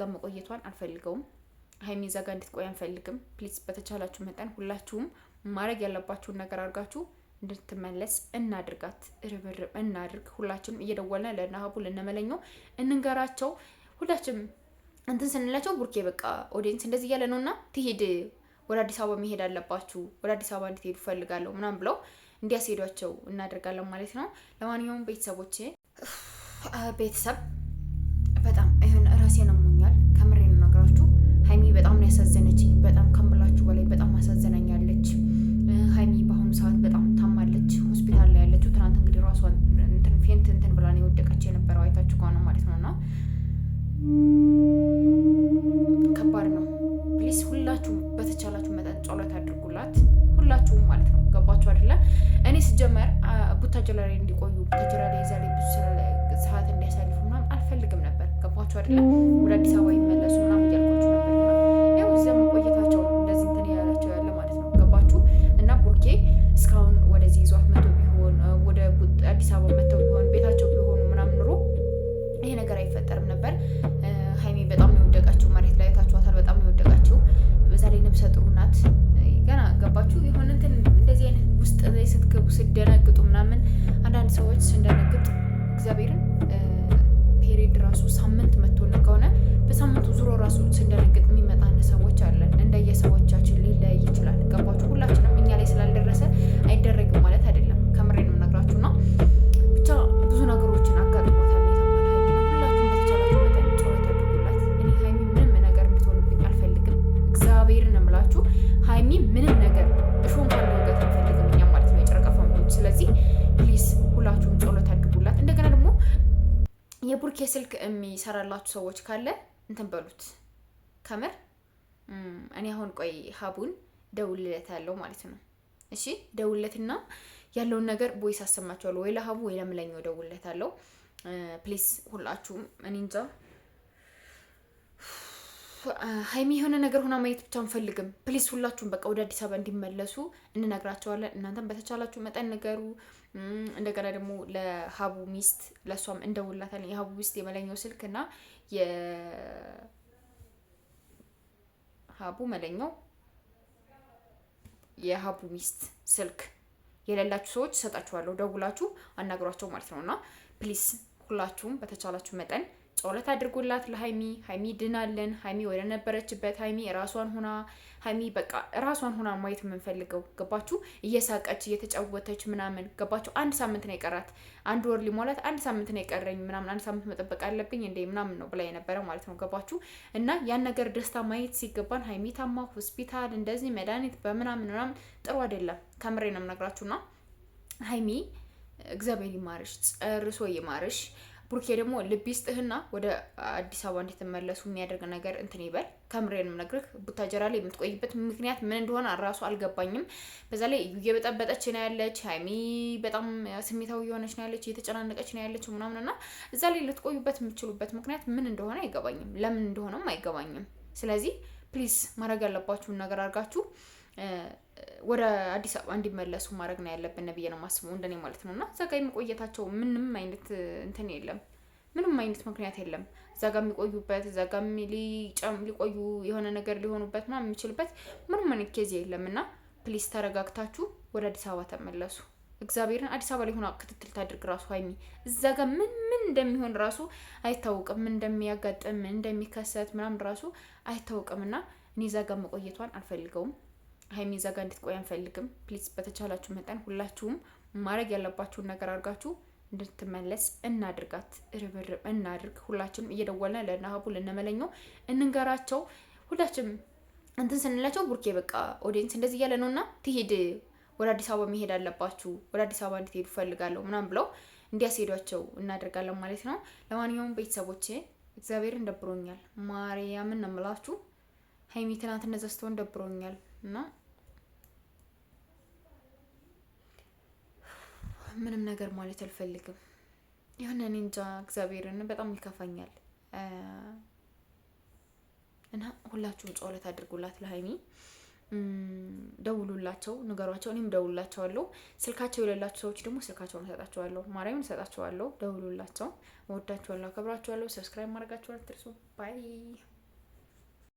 ጋር መቆየቷን አልፈልገውም። ሀይሚ እዛ ጋር እንድትቆይ አንፈልግም። ፕሊዝ በተቻላችሁ መጠን ሁላችሁም ማድረግ ያለባችሁን ነገር አድርጋችሁ እንድትመለስ እናድርጋት። ርብርብ እናድርግ። ሁላችንም እየደወልን ለነሀቡ ለነመለኛው እንንገራቸው። ሁላችንም እንትን ስንላቸው ቡርኬ በቃ ኦዲየንስ እንደዚህ እያለ ነውና ትሄድ ወደ አዲስ አበባ መሄድ አለባችሁ፣ ወደ አዲስ አበባ እንድትሄዱ ፈልጋለሁ ምናምን ብለው እንዲያስሄዷቸው እናደርጋለን ማለት ነው። ለማንኛውም ቤተሰብ በጣም ይሁን ራሴን አሞኛል። ከምሬ ነው ነገራችሁ። ሀይሚ በጣም ነው ያሳዘነችኝ። በጣም ከምላችሁ በላይ በጣም አሳዘናኛለች። ሀይሚ በአሁኑ ሰዓት በጣም ታማለች፣ ሆስፒታል ላይ ያለችው። ትናንት እንግዲህ ራሷን ፌንት ብላ ነው የወደቀች የነበረው አይታችሁ ከሆነ ማለት ነውና ከባድ ነው። ፕሊስ ሁላችሁም በተቻላችሁ መጠን ጸሎት አድርጉላት፣ ሁላችሁም ማለት ነው። ገባችሁ አይደለ? እኔ ስጀመር ቡታጀራ ላይ እንዲቆዩ ቡታጀራ ላይ ዛሬ ብዙ ሰዓት እንዲያሳልፉ ምናምን አልፈልግም ነበር። ገባችሁ አይደለ? ወደ አዲስ አበባ ይመለሱ ምናምን እያልኳችሁ ነበርና ያው እዚያም ቆይታቸው እንደዚህ እንትን ያላቸው ያለ ማለት ነው። ገባችሁ? እና ቡርኬ እስካሁን ወደዚህ ይዟት መቶ ቢሆን ወደ አዲስ አበባ መተው ቢሆን ቤታቸው ቢሆኑ ምናምን ኑሮ ይሄ ነገር አይፈጠርም ነበር። ሀይሚ በጣም ነው የወደቃችሁ፣ መሬት ላይ ታችኋታል። በጣም ነው የወደቃችሁ። በዛ ላይ ነፍሰ ጥሩ ናት ገና። ገባችሁ? የሆነ እንትን እንደዚህ አይነት ውስጥ ላይ ስትገቡ ስደነግጡ ምናምን አንዳንድ ሰዎች ስንደነግጥ እግዚአብሔርን ፔሪድ ራሱ ሳምንት መቶን ከሆነ በሳምንቱ ዙሮ ራሱ ስንደነግጥ የሚመጣ ሰዎች አለን። እንደየሰዎቻችን ሊለያይ ይችላል። ገባችሁ? ሁላችንም እኛ ላይ ስላልደረሰ አይደረግም ማለት አይደለም። ከምሬ ነው የምነግራችሁና ብቻ ብዙ ነገሮችን አጋጥሞታል። ሁላችሁም በተቻላችሁ መጠን ጸሎት አድርጉላት። እኔ ሀይሚ ምንም ነገር እንድትሆንብኝ አልፈልግም። እግዚአብሔርን እምላችሁ ሀይሚ ምንም ነገር እሾን ካልወገት አልፈልግም እኛ ማለት ነው የጨረቃ ፋሚሊዎች። ስለዚህ ፕሊዝ ሁላችሁም ጸሎት አድርጉላት። እንደገና ደግሞ የቡርኬ ስልክ የሚሰራላችሁ ሰዎች ካለ እንትን በሉት። ከምር እኔ አሁን ቆይ ሀቡን ደውልለት ያለው ማለት ነው። እሺ ደውልለትና ያለውን ነገር ቦይስ አሰማችኋለሁ። ወይ ለሀቡ ወይ ለምለኛው ደውልለት አለው። ፕሊስ ሁላችሁም እኔ እንጃ ሀይሚ የሆነ ነገር ሆና ማየት ብቻ አንፈልግም። ፕሊስ ሁላችሁም በቃ ወደ አዲስ አበባ እንዲመለሱ እንነግራቸዋለን። እናንተም በተቻላችሁ መጠን ነገሩ። እንደገና ደግሞ ለሀቡ ሚስት ለሷም እንደውላታለን። የሀቡ ሚስት የመለኛው ስልክ እና የሀቡ መለኛው የሀቡ ሚስት ስልክ የሌላችሁ ሰዎች ሰጣችኋለሁ። ደውላችሁ አናግሯቸው ማለት ነውና ፕሊስ ሁላችሁም በተቻላችሁ መጠን ጸሎት አድርጉላት ለሀይሚ። ሀይሚ ድናለን። ሀይሚ ወደ ነበረችበት ሀይሚ ራሷን ሆና ሀይሚ በቃ ራሷን ሆና ማየት የምንፈልገው ገባችሁ? እየሳቀች እየተጫወተች ምናምን ገባችሁ? አንድ ሳምንት ነው የቀራት፣ አንድ ወር ሊሞላት አንድ ሳምንት ነው የቀረኝ ምናምን፣ አንድ ሳምንት መጠበቅ አለብኝ እንዴ ምናምን ነው ብላ የነበረ ማለት ነው። ገባችሁ? እና ያን ነገር ደስታ ማየት ሲገባን ሀይሚ ታማ ሆስፒታል እንደዚህ መድኃኒት በምናምን ምናምን ጥሩ አይደለም። ከምሬ ነው የምነግራችሁና ሀይሚ እግዚአብሔር ይማርሽ፣ ጨርሶ ይማርሽ። ቡርኬ ደግሞ ልብ ይስጥህና ወደ አዲስ አበባ እንድትመለሱ የሚያደርግ ነገር እንትን ይበል። ከምሬንም ነግርህ ቡታጀራ ላይ የምትቆይበት ምክንያት ምን እንደሆነ ራሱ አልገባኝም። በዛ ላይ እየበጠበጠች ነው ያለች ሀይሚ፣ በጣም ስሜታዊ የሆነች ነው ያለች፣ እየተጨናነቀች ነው ያለች ምናምንና እዛ ላይ ልትቆዩበት የምትችሉበት ምክንያት ምን እንደሆነ አይገባኝም፣ ለምን እንደሆነም አይገባኝም። ስለዚህ ፕሊዝ ማድረግ ያለባችሁን ነገር አድርጋችሁ ወደ አዲስ አበባ እንዲመለሱ ማድረግ ነው ያለብን ብዬ ነው የማስበው፣ እንደኔ ማለት ነው። እና እዛ ጋ የሚቆየታቸው ምንም አይነት እንትን የለም፣ ምንም አይነት ምክንያት የለም። እዛ ጋ የሚቆዩበት እዛ ጋ ሊቆዩ የሆነ ነገር ሊሆኑበት ምናምን የሚችልበት ምንም አይነት ኬዝ የለም። እና ፕሊስ ተረጋግታችሁ ወደ አዲስ አበባ ተመለሱ። እግዚአብሔርን አዲስ አበባ ላይ ሆና ክትትል ታድርግ ራሱ ሀይሚ። እዛ ጋ ምን እንደሚሆን ራሱ አይታወቅም፣ ምን እንደሚያጋጥም ምን እንደሚከሰት ምናምን ራሱ አይታወቅም። እና እኔ እዛ ጋ መቆየቷን አልፈልገውም። ሀይሚ እዛ ጋ እንድትቆይ አንፈልግም። ፕሊዝ በተቻላችሁ መጠን ሁላችሁም ማድረግ ያለባችሁን ነገር አድርጋችሁ እንድትመለስ እናድርጋት። ርብርብ እናድርግ። ሁላችንም እየደወልን ለነሀቡ ለነመለኛው እንንገራቸው። ሁላችንም እንትን ስንላቸው ቡርኬ በቃ ኦዲየንስ እንደዚህ እያለ ነውና ትሄድ ወደ አዲስ አበባ መሄድ አለባችሁ፣ ወደ አዲስ አበባ እንድትሄዱ ፈልጋለሁ ምናምን ብለው እንዲያስሄዷቸው እናደርጋለን ማለት ነው። ለማንኛውም ቤተሰቦቼ እግዚአብሔርን ደብሮኛል፣ ማርያምን ነው የምላችሁ። ሀይሚ ትናንት እነዛ ስትሆን ደብሮኛል እና ምንም ነገር ማለት አልፈልግም። የሆነ እኔ እንጃ እግዚአብሔርን በጣም ይከፋኛል። እና ሁላችሁም ጸሎት አድርጉላት ለሀይሚ። ደውሉላቸው፣ ንገሯቸው። እኔም ደውሉላቸዋለሁ። ስልካቸው የሌላቸው ሰዎች ደግሞ ስልካቸውን እሰጣቸዋለሁ፣ ማርያምን እሰጣቸዋለሁ። ደውሉላቸው። እወዳቸዋለሁ፣ አከብራቸዋለሁ። ሰብስክራይብ ማድረጋቸውን አትርሱ። ባይ